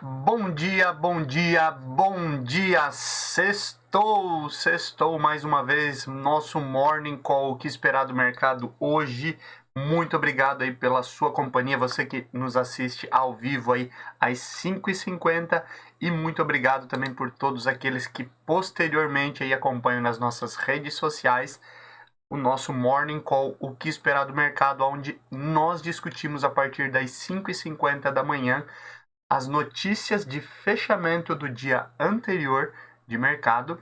Bom dia, bom dia, bom dia! Sextou mais uma vez, nosso Morning Call, o que esperar do mercado hoje. Muito obrigado aí pela sua companhia, você que nos assiste ao vivo aí às 5h50 e muito obrigado também por todos aqueles que posteriormente aí acompanham nas nossas redes sociais o nosso Morning Call, o que esperar do mercado, onde nós discutimos a partir das 5h50 da manhã as notícias de fechamento do dia anterior de mercado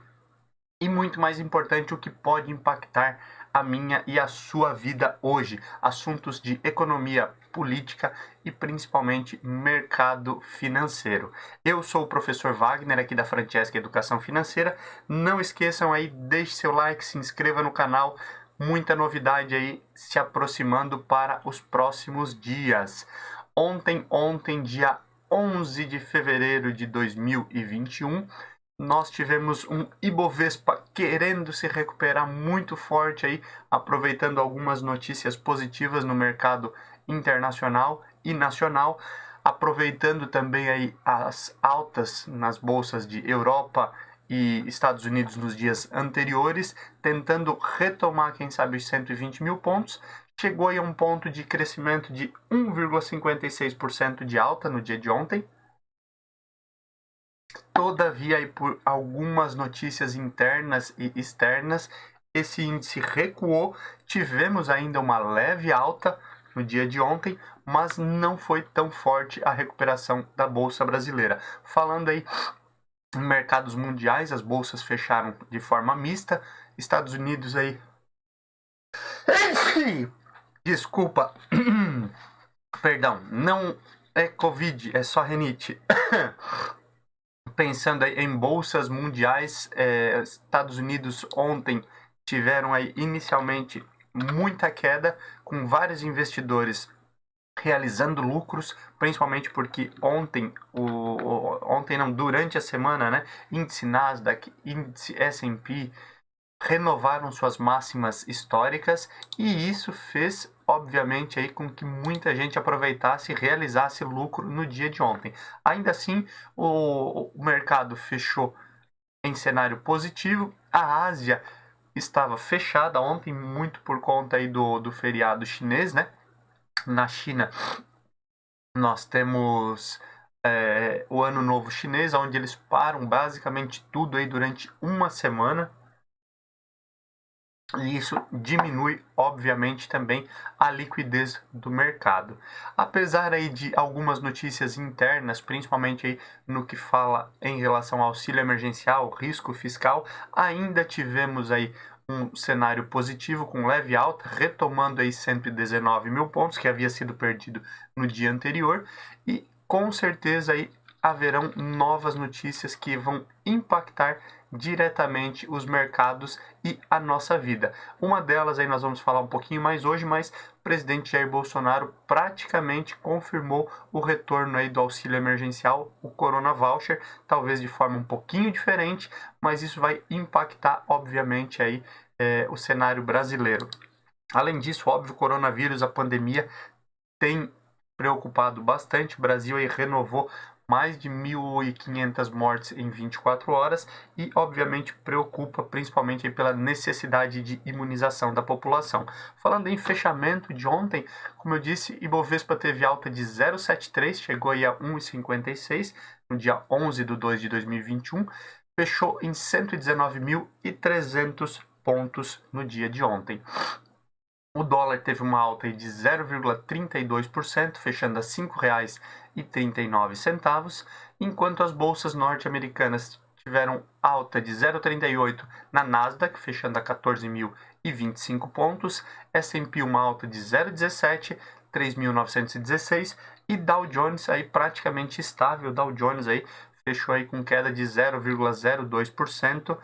e, muito mais importante, o que pode impactar a minha e a sua vida hoje. Assuntos de economia, política e principalmente mercado financeiro. Eu sou o professor Wagner aqui da Francesca Educação Financeira. Não esqueçam aí, deixe seu like, se inscreva no canal. Muita novidade aí se aproximando para os próximos dias. Ontem, dia 11 de fevereiro de 2021, nós tivemos um Ibovespa querendo se recuperar muito forte aí, aproveitando algumas notícias positivas no mercado internacional e nacional, aproveitando também aí as altas nas bolsas de Europa e Estados Unidos nos dias anteriores, tentando retomar, quem sabe, os 120 mil pontos. Chegou aí a um ponto de crescimento de 1,56% de alta no dia de ontem. Todavia, aí, por algumas notícias internas e externas, esse índice recuou. Tivemos ainda uma leve alta no dia de ontem, mas não foi tão forte a recuperação da Bolsa Brasileira. Falando aí em mercados mundiais, as bolsas fecharam de forma mista. Estados Unidos aí... Desculpa. Perdão, não é Covid, é só rinite. Pensando aí em bolsas mundiais, Estados Unidos ontem tiveram aí inicialmente muita queda, com vários investidores realizando lucros, principalmente porque durante a semana, né, índice Nasdaq, índice S&P renovaram suas máximas históricas e isso fez, obviamente, aí com que muita gente aproveitasse e realizasse lucro no dia de ontem. Ainda assim, o mercado fechou em cenário positivo. A Ásia estava fechada ontem, muito por conta aí do feriado chinês, né? Na China, nós temos o Ano Novo Chinês, onde eles param basicamente tudo aí durante uma semana. E isso diminui, obviamente, também a liquidez do mercado. Apesar aí de algumas notícias internas, principalmente aí no que fala em relação ao auxílio emergencial, risco fiscal, ainda tivemos aí um cenário positivo com leve alta, retomando aí 119 mil pontos, que havia sido perdido no dia anterior, e com certeza aí haverão novas notícias que vão impactar diretamente os mercados e a nossa vida. Uma delas aí nós vamos falar um pouquinho mais hoje, mas o presidente Jair Bolsonaro praticamente confirmou o retorno aí do auxílio emergencial, o Corona Voucher, talvez de forma um pouquinho diferente, mas isso vai impactar obviamente aí o cenário brasileiro. Além disso, óbvio, o coronavírus, a pandemia tem preocupado bastante. O Brasil aí renovou mais de 1.500 mortes em 24 horas e, obviamente, preocupa principalmente aí pela necessidade de imunização da população. Falando em fechamento de ontem, como eu disse, Ibovespa teve alta de 0,73, chegou aí a 1,56 no dia 11 de 2 de 2021, fechou em 119.300 pontos no dia de ontem. O dólar teve uma alta de 0,32%, fechando a R$ 5,39, enquanto as bolsas norte-americanas tiveram alta de 0,38% na Nasdaq, fechando a 14.025 pontos, S&P uma alta de 0,17%, 3.916, e Dow Jones aí praticamente estável. Dow Jones aí fechou aí com queda de 0,02%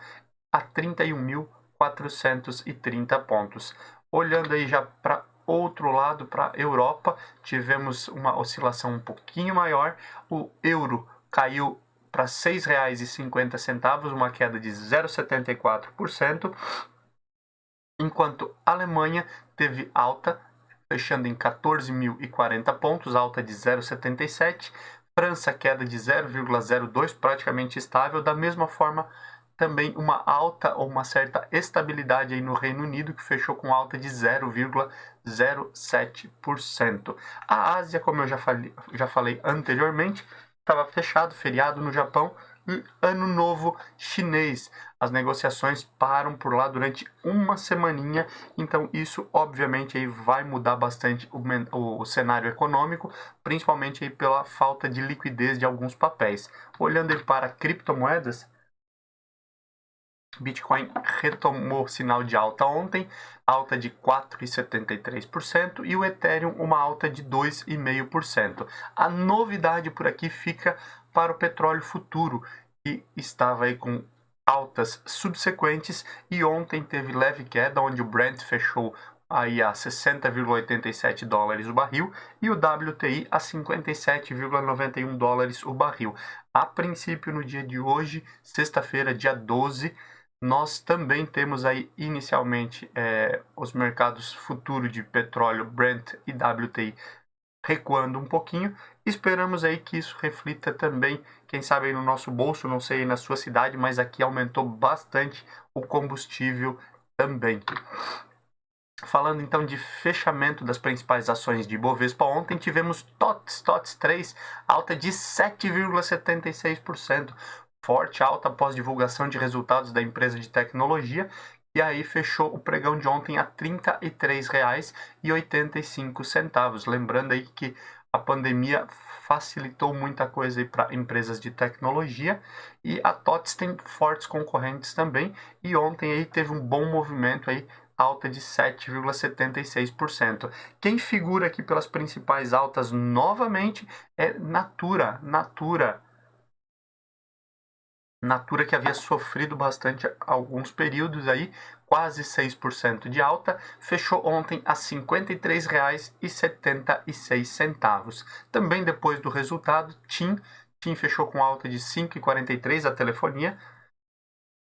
a 31.430 pontos. Olhando aí já para outro lado, para a Europa, tivemos uma oscilação um pouquinho maior. O euro caiu para R$ 6,50, uma queda de 0,74%, enquanto a Alemanha teve alta, fechando em 14.040 pontos, alta de 0,77%, França, queda de 0,02, praticamente estável. Da mesma forma, também uma alta ou uma certa estabilidade aí no Reino Unido, que fechou com alta de 0,07%. A Ásia, como eu já falei anteriormente, estava fechado, feriado no Japão e Ano Novo Chinês. As negociações param por lá durante uma semaninha, então isso obviamente aí vai mudar bastante o cenário econômico, principalmente aí pela falta de liquidez de alguns papéis. Olhando aí para criptomoedas, Bitcoin retomou sinal de alta ontem, alta de 4,73%, e o Ethereum uma alta de 2,5%. A novidade por aqui fica para o petróleo futuro, que estava aí com altas subsequentes e ontem teve leve queda, onde o Brent fechou aí a 60,87 dólares o barril e o WTI a 57,91 dólares o barril. A princípio, no dia de hoje, sexta-feira, dia 12, nós também temos aí inicialmente os mercados futuros de petróleo Brent e WTI recuando um pouquinho. Esperamos aí que isso reflita também, quem sabe aí no nosso bolso, não sei aí na sua cidade, mas aqui aumentou bastante o combustível também. Falando então de fechamento das principais ações de Ibovespa, ontem tivemos TOTS 3, alta de 7,76%. Forte alta após divulgação de resultados da empresa de tecnologia, e aí fechou o pregão de ontem a R$ 33,85. Lembrando aí que a pandemia facilitou muita coisa para empresas de tecnologia, e a TOTS tem fortes concorrentes também, e ontem aí teve um bom movimento aí, alta de 7,76%. Quem figura aqui pelas principais altas novamente é Natura que havia sofrido bastante alguns períodos aí, quase 6% de alta, fechou ontem a R$ 53,76. Também depois do resultado, TIM fechou com alta de 5,43, a telefonia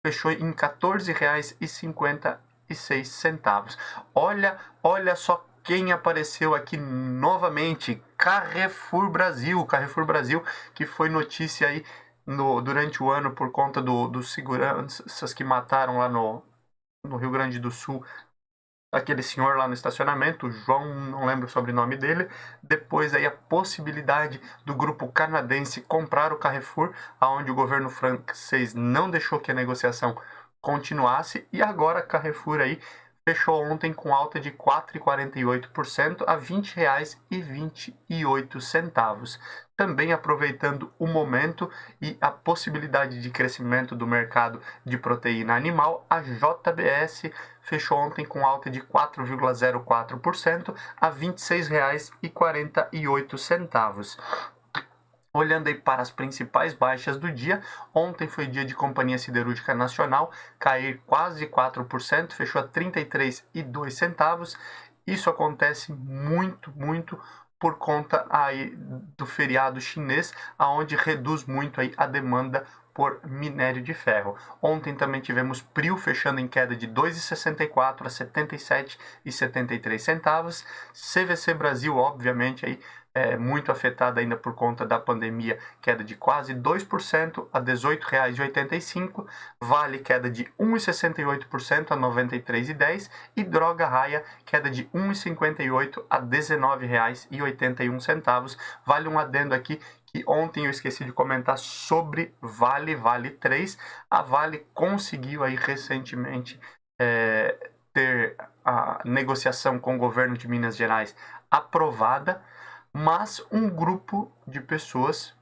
fechou em R$ 14,56. Olha só quem apareceu aqui novamente, Carrefour Brasil, que foi notícia aí durante o ano por conta dos seguranças que mataram lá no Rio Grande do Sul, aquele senhor lá no estacionamento, João, não lembro o sobrenome dele. Depois aí a possibilidade do grupo canadense comprar o Carrefour, aonde o governo francês não deixou que a negociação continuasse, e agora Carrefour aí fechou ontem com alta de 4,48% a R$ 20,28. Também aproveitando o momento e a possibilidade de crescimento do mercado de proteína animal, a JBS fechou ontem com alta de 4,04% a R$ 26,48. Olhando aí para as principais baixas do dia, ontem foi dia de Companhia Siderúrgica Nacional, cair quase 4%, fechou a R$ 33,02. Isso acontece muito por conta aí do feriado chinês, aonde reduz muito aí a demanda por minério de ferro. Ontem também tivemos PRIO fechando em queda de 2,64 a 77,73 centavos. CVC Brasil, obviamente, aí muito afetada ainda por conta da pandemia, queda de quase 2% a R$ 18,85. Vale, queda de 1,68% a R$ 93,10. E Droga Raia, queda de 1,58 a R$ 19,81. Vale um adendo aqui, que ontem eu esqueci de comentar sobre Vale 3. A Vale conseguiu aí recentemente ter a negociação com o governo de Minas Gerais aprovada, mas um grupo de pessoas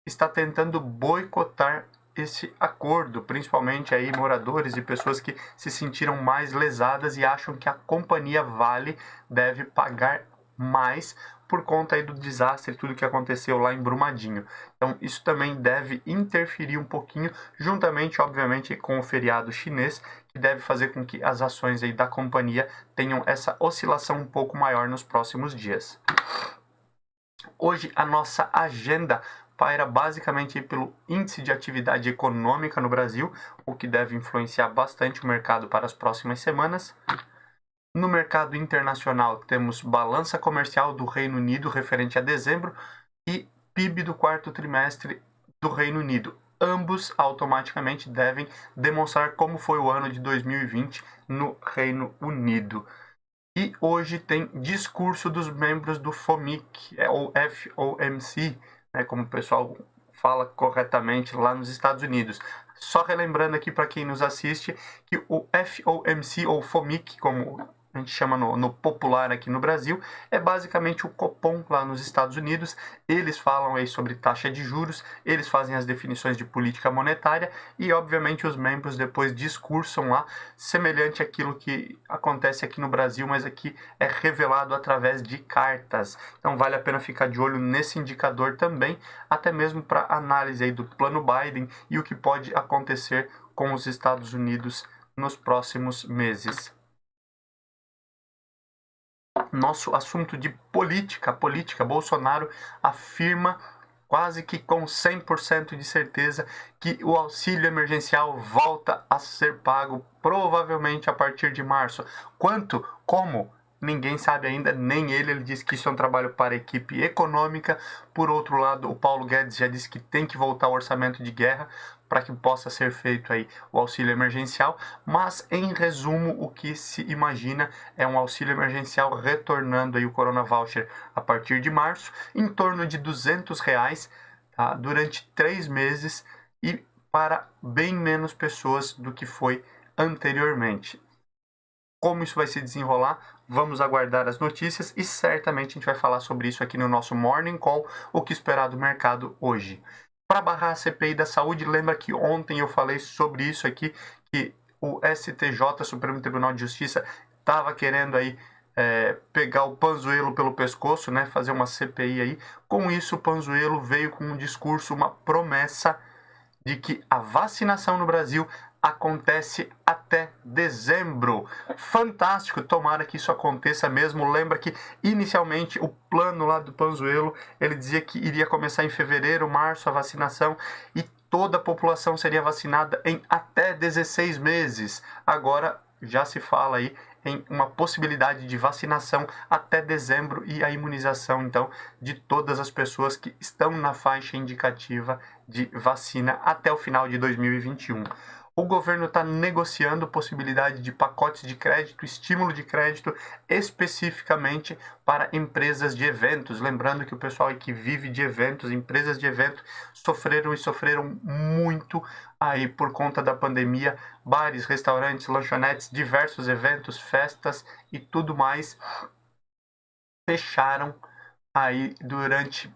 está tentando boicotar esse acordo, principalmente aí moradores e pessoas que se sentiram mais lesadas e acham que a companhia Vale deve pagar mais por conta aí do desastre, tudo que aconteceu lá em Brumadinho. Então isso também deve interferir um pouquinho, juntamente, obviamente, com o feriado chinês, que deve fazer com que as ações aí da companhia tenham essa oscilação um pouco maior nos próximos dias. Hoje a nossa agenda paira basicamente pelo índice de atividade econômica no Brasil, o que deve influenciar bastante o mercado para as próximas semanas. No mercado internacional, temos balança comercial do Reino Unido referente a dezembro e PIB do quarto trimestre do Reino Unido. Ambos automaticamente devem demonstrar como foi o ano de 2020 no Reino Unido. E hoje tem discurso dos membros do FOMC, ou FOMC, né, como o pessoal fala corretamente lá nos Estados Unidos. Só relembrando aqui para quem nos assiste que o FOMC, ou FOMC, como a gente chama no popular aqui no Brasil, é basicamente o Copom lá nos Estados Unidos. Eles falam aí sobre taxa de juros, eles fazem as definições de política monetária e, obviamente, os membros depois discursam lá, semelhante àquilo que acontece aqui no Brasil, mas aqui é revelado através de cartas. Então, vale a pena ficar de olho nesse indicador também, até mesmo para análise aí do plano Biden e o que pode acontecer com os Estados Unidos nos próximos meses. Nosso assunto de política, Bolsonaro afirma quase que com 100% de certeza que o auxílio emergencial volta a ser pago, provavelmente a partir de março. Quanto? Como? Ninguém sabe ainda, nem ele. Ele diz que isso é um trabalho para a equipe econômica. Por outro lado, o Paulo Guedes já disse que tem que voltar ao orçamento de guerra para que possa ser feito aí o auxílio emergencial. Mas, em resumo, o que se imagina é um auxílio emergencial retornando aí o Corona Voucher a partir de março, em torno de R$200, tá, durante 3 meses e para bem menos pessoas do que foi anteriormente. Como isso vai se desenrolar, vamos aguardar as notícias e certamente a gente vai falar sobre isso aqui no nosso Morning Call, o que esperar do mercado hoje. Para barrar a CPI da saúde, lembra que ontem eu falei sobre isso aqui, que o STJ, Supremo Tribunal de Justiça, estava querendo aí pegar o Pazuello pelo pescoço, né, fazer uma CPI aí. Com isso, o Pazuello veio com um discurso, uma promessa de que a vacinação no Brasil acontece até dezembro. Fantástico, tomara que isso aconteça mesmo. Lembra que inicialmente o plano lá do Pazuello, ele dizia que iria começar em fevereiro, março a vacinação e toda a população seria vacinada em até 16 meses. Agora já se fala aí em uma possibilidade de vacinação até dezembro e a imunização, então, de todas as pessoas que estão na faixa indicativa de vacina até o final de 2021. O governo está negociando possibilidade de pacotes de crédito, estímulo de crédito, especificamente para empresas de eventos. Lembrando que o pessoal que vive de eventos, empresas de eventos, sofreram muito aí por conta da pandemia. Bares, restaurantes, lanchonetes, diversos eventos, festas e tudo mais fecharam aí durante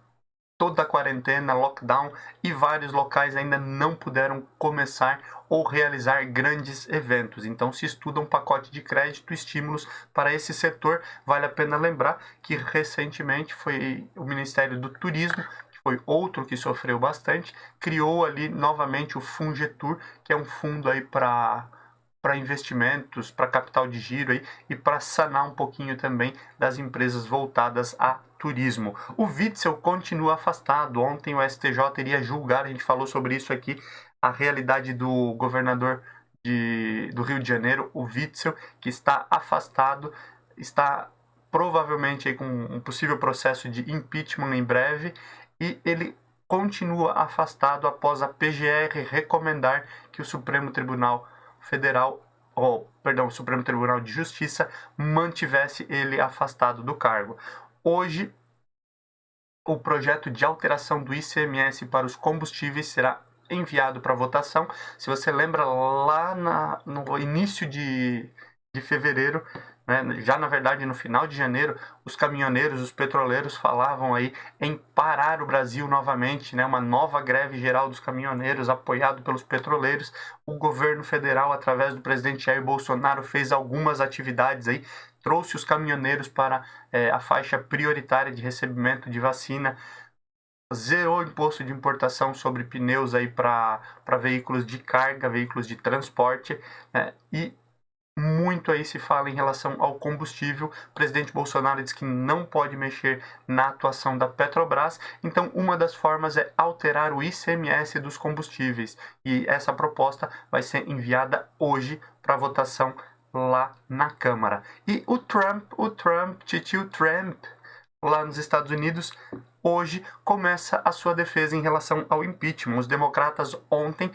toda a quarentena, lockdown, e vários locais ainda não puderam começar ou realizar grandes eventos. Então se estuda um pacote de crédito, estímulos para esse setor. Vale a pena lembrar que recentemente foi o Ministério do Turismo, que foi outro que sofreu bastante, criou ali novamente o Fungetur, que é um fundo aí para investimentos, para capital de giro aí, e para sanar um pouquinho também das empresas voltadas a turismo. O Witzel continua afastado. Ontem o STJ iria julgar, a gente falou sobre isso aqui, a realidade do governador do Rio de Janeiro, o Witzel, que está afastado, está provavelmente aí com um possível processo de impeachment em breve, e ele continua afastado após a PGR recomendar que o Supremo Tribunal o Supremo Tribunal de Justiça mantivesse ele afastado do cargo. Hoje, o projeto de alteração do ICMS para os combustíveis será enviado para votação. Se você lembra, lá no início de fevereiro, né, já na verdade no final de janeiro, os caminhoneiros, os petroleiros falavam aí em parar o Brasil novamente, né, uma nova greve geral dos caminhoneiros apoiado pelos petroleiros. O governo federal, através do presidente Jair Bolsonaro, fez algumas atividades aí, trouxe os caminhoneiros para a faixa prioritária de recebimento de vacina, zerou o imposto de importação sobre pneus aí para veículos de carga, veículos de transporte, né, e muito aí se fala em relação ao combustível. O presidente Bolsonaro diz que não pode mexer na atuação da Petrobras, então uma das formas é alterar o ICMS dos combustíveis, e essa proposta vai ser enviada hoje para votação lá na Câmara. E o Trump, titio Trump, lá nos Estados Unidos, hoje começa a sua defesa em relação ao impeachment. Os democratas ontem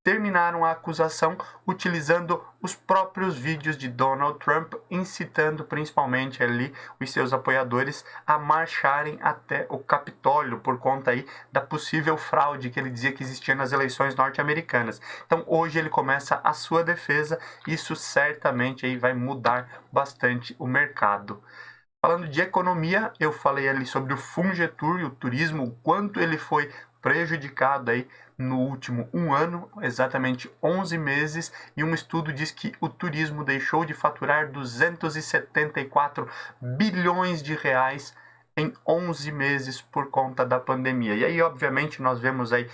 terminaram a acusação utilizando os próprios vídeos de Donald Trump, incitando principalmente ali os seus apoiadores a marcharem até o Capitólio por conta aí da possível fraude que ele dizia que existia nas eleições norte-americanas. Então hoje ele começa a sua defesa, isso certamente aí vai mudar bastante o mercado. Falando de economia, eu falei ali sobre o Fungetur e o turismo, o quanto ele foi prejudicado aí no último ano, exatamente 11 meses, e um estudo diz que o turismo deixou de faturar 274 bilhões de reais em 11 meses por conta da pandemia. E aí, obviamente, nós vemos aí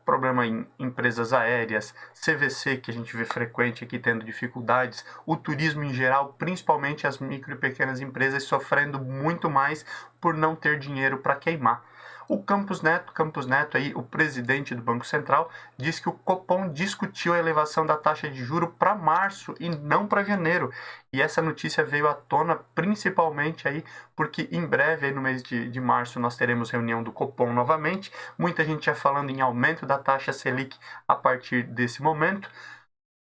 problema em empresas aéreas, CVC, que a gente vê frequente aqui tendo dificuldades, o turismo em geral, principalmente as micro e pequenas empresas sofrendo muito mais por não ter dinheiro para queimar. O Campos Neto aí, o presidente do Banco Central, disse que o Copom discutiu a elevação da taxa de juro para março e não para janeiro. E essa notícia veio à tona principalmente aí porque em breve, aí no mês de março, nós teremos reunião do Copom novamente. Muita gente já falando em aumento da taxa Selic a partir desse momento.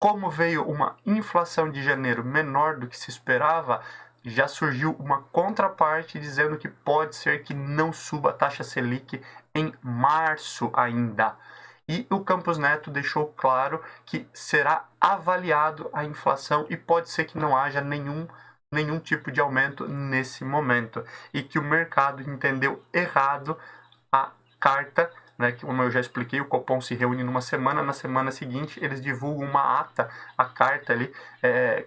Como veio uma inflação de janeiro menor do que se esperava, já surgiu uma contraparte dizendo que pode ser que não suba a taxa Selic em março ainda. E o Campos Neto deixou claro que será avaliado a inflação e pode ser que não haja nenhum tipo de aumento nesse momento. E que o mercado entendeu errado a carta, né, que, como eu já expliquei, o Copom se reúne numa semana, na semana seguinte eles divulgam uma ata, a carta ali,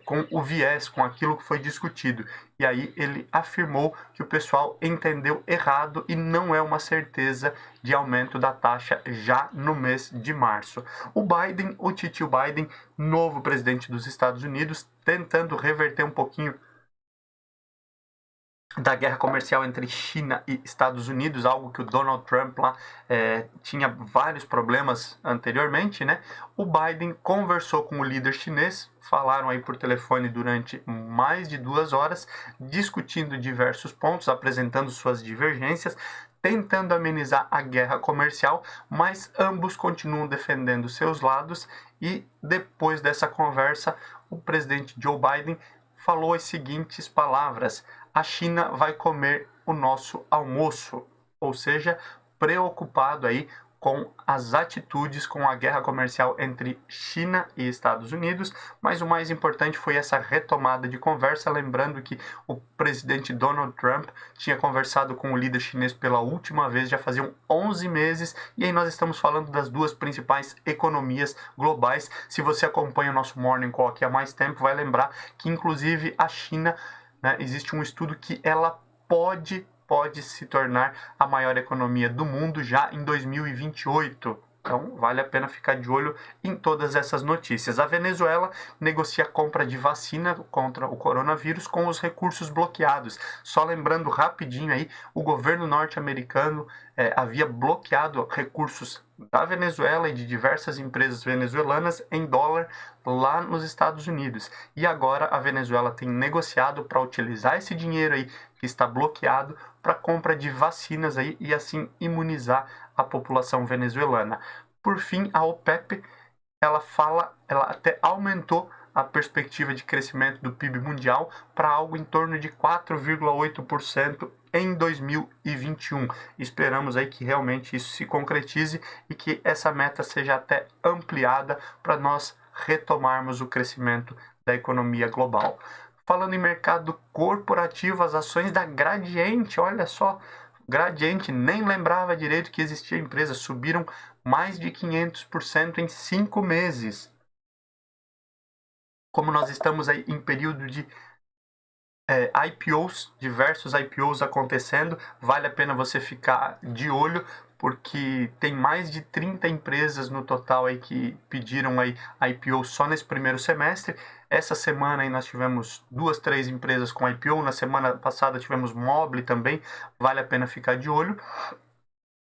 com o viés, com aquilo que foi discutido. E aí ele afirmou que o pessoal entendeu errado e não é uma certeza de aumento da taxa já no mês de março. O titio Biden, novo presidente dos Estados Unidos, tentando reverter um pouquinho da guerra comercial entre China e Estados Unidos, algo que o Donald Trump lá tinha vários problemas anteriormente, né? O Biden conversou com o líder chinês, falaram aí por telefone durante mais de 2 horas, discutindo diversos pontos, apresentando suas divergências, tentando amenizar a guerra comercial, mas ambos continuam defendendo seus lados e depois dessa conversa, o presidente Joe Biden falou as seguintes palavras: a China vai comer o nosso almoço, ou seja, preocupado aí com as atitudes, com a guerra comercial entre China e Estados Unidos, mas o mais importante foi essa retomada de conversa, lembrando que o presidente Donald Trump tinha conversado com o líder chinês pela última vez, já faziam 11 meses, e aí nós estamos falando das duas principais economias globais. Se você acompanha o nosso Morning Call aqui há mais tempo, vai lembrar que inclusive a China, né, existe um estudo que ela pode se tornar a maior economia do mundo já em 2028. Então, vale a pena ficar de olho em todas essas notícias. A Venezuela negocia a compra de vacina contra o coronavírus com os recursos bloqueados. Só lembrando rapidinho aí, o governo norte-americano havia bloqueado recursos da Venezuela e de diversas empresas venezuelanas em dólar lá nos Estados Unidos. E agora a Venezuela tem negociado para utilizar esse dinheiro aí que está bloqueado para compra de vacinas aí e assim imunizar a população venezuelana. Por fim, a OPEP, ela até aumentou a perspectiva de crescimento do PIB mundial para algo em torno de 4,8% em 2021. Esperamos aí que realmente isso se concretize e que essa meta seja até ampliada para nós retomarmos o crescimento da economia global. Falando em mercado corporativo, as ações da Gradiente, olha só, Gradiente, nem lembrava direito que existia empresa, subiram mais de 500% em 5 meses. Como nós estamos aí em período de IPOs, diversos IPOs acontecendo, vale a pena você ficar de olho, porque tem mais de 30 empresas no total aí que pediram aí IPO só nesse primeiro semestre. Essa semana aí nós tivemos 2, 3 empresas com IPO, na semana passada tivemos Mobile também, vale a pena ficar de olho.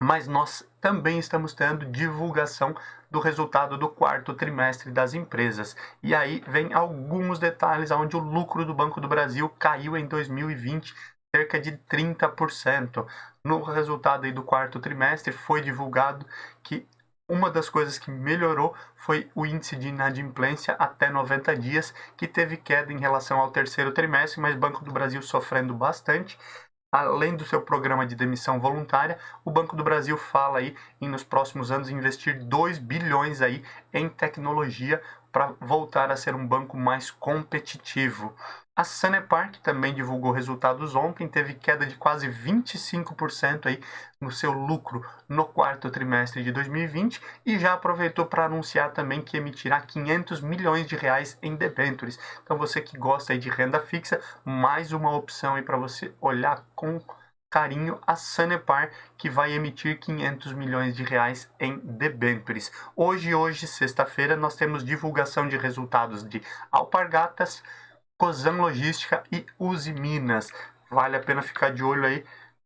Mas nós também estamos tendo divulgação do resultado do 4º trimestre das empresas. E aí vem alguns detalhes onde o lucro do Banco do Brasil caiu em 2020, cerca de 30%. No resultado aí do quarto trimestre foi divulgado que uma das coisas que melhorou foi o índice de inadimplência até 90 dias, que teve queda em relação ao terceiro trimestre, mas Banco do Brasil sofrendo bastante. Além do seu programa de demissão voluntária, o Banco do Brasil fala aí em nos próximos anos investir 2 bilhões aí em tecnologia para voltar a ser um banco mais competitivo. A Sanepar, que também divulgou resultados ontem, teve queda de quase 25% aí no seu lucro no quarto trimestre de 2020 e já aproveitou para anunciar também que emitirá 500 milhões de reais em debêntures. Então você que gosta aí de renda fixa, mais uma opção aí para você olhar com carinho a Sanepar, que vai emitir 500 milhões de reais em debêntures. Hoje, sexta-feira, nós temos divulgação de resultados de Alpargatas, Cosan Logística e Uzi Minas. Vale a pena ficar de olho aí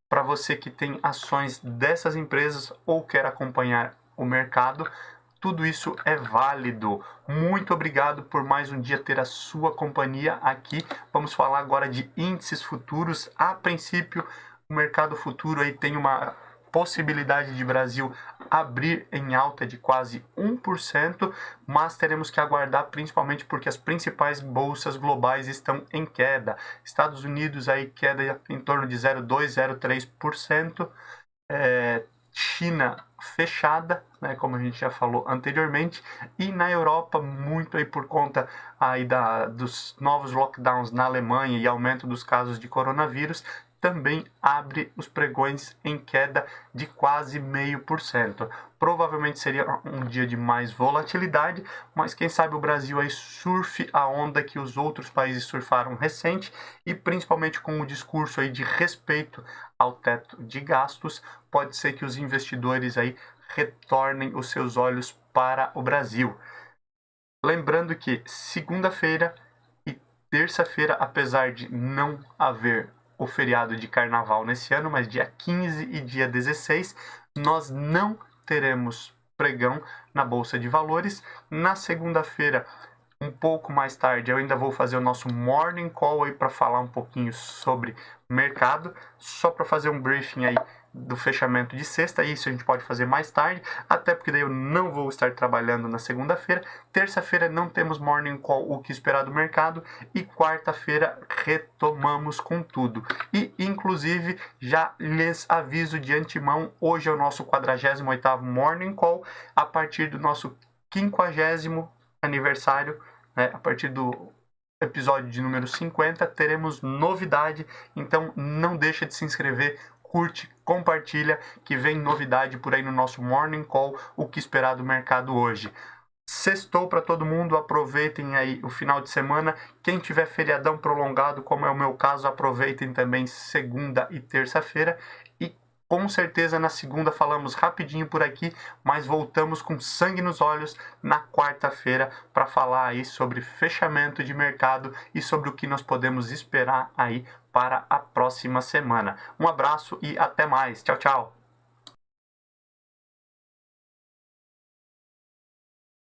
para você que tem ações dessas empresas ou quer acompanhar o mercado. Tudo isso é válido. Muito obrigado por mais um dia ter a sua companhia aqui. Vamos falar agora de índices futuros. A princípio, o mercado futuro aí tem uma possibilidade de Brasil abrir em alta de quase 1%, mas teremos que aguardar principalmente porque as principais bolsas globais estão em queda. Estados Unidos aí queda em torno de 0,2, 0,3%. China fechada, né, como a gente já falou anteriormente, e na Europa muito aí por conta aí dos novos lockdowns na Alemanha e aumento dos casos de coronavírus, também abre os pregões em queda de quase 0,5%. Provavelmente seria um dia de mais volatilidade, mas quem sabe o Brasil aí surfe a onda que os outros países surfaram recente e principalmente com o discurso aí de respeito ao teto de gastos, pode ser que os investidores aí retornem os seus olhos para o Brasil. Lembrando que segunda-feira e terça-feira, apesar de não haver o feriado de carnaval nesse ano, mas dia 15 e dia 16, nós não teremos pregão na Bolsa de Valores. Na segunda-feira, um pouco mais tarde, eu ainda vou fazer o nosso Morning Call aí para falar um pouquinho sobre mercado, só para fazer um briefing aí do fechamento de sexta. Isso a gente pode fazer mais tarde, até porque daí eu não vou estar trabalhando na segunda-feira. Terça-feira não temos Morning Call, o que esperar do mercado, e quarta-feira retomamos com tudo. E inclusive já lhes aviso de antemão, hoje é o nosso 48º Morning Call, a partir do nosso 50º aniversário, né, a partir do episódio de número 50, teremos novidade, então não deixa de se inscrever, curte, compartilha, que vem novidade por aí no nosso Morning Call, o que esperar do mercado hoje. Sextou para todo mundo, aproveitem aí o final de semana. Quem tiver feriadão prolongado, como é o meu caso, aproveitem também segunda e terça-feira. E com certeza na segunda falamos rapidinho por aqui, mas voltamos com sangue nos olhos na quarta-feira para falar aí sobre fechamento de mercado e sobre o que nós podemos esperar aí para a próxima semana. Um abraço e até mais. Tchau, tchau.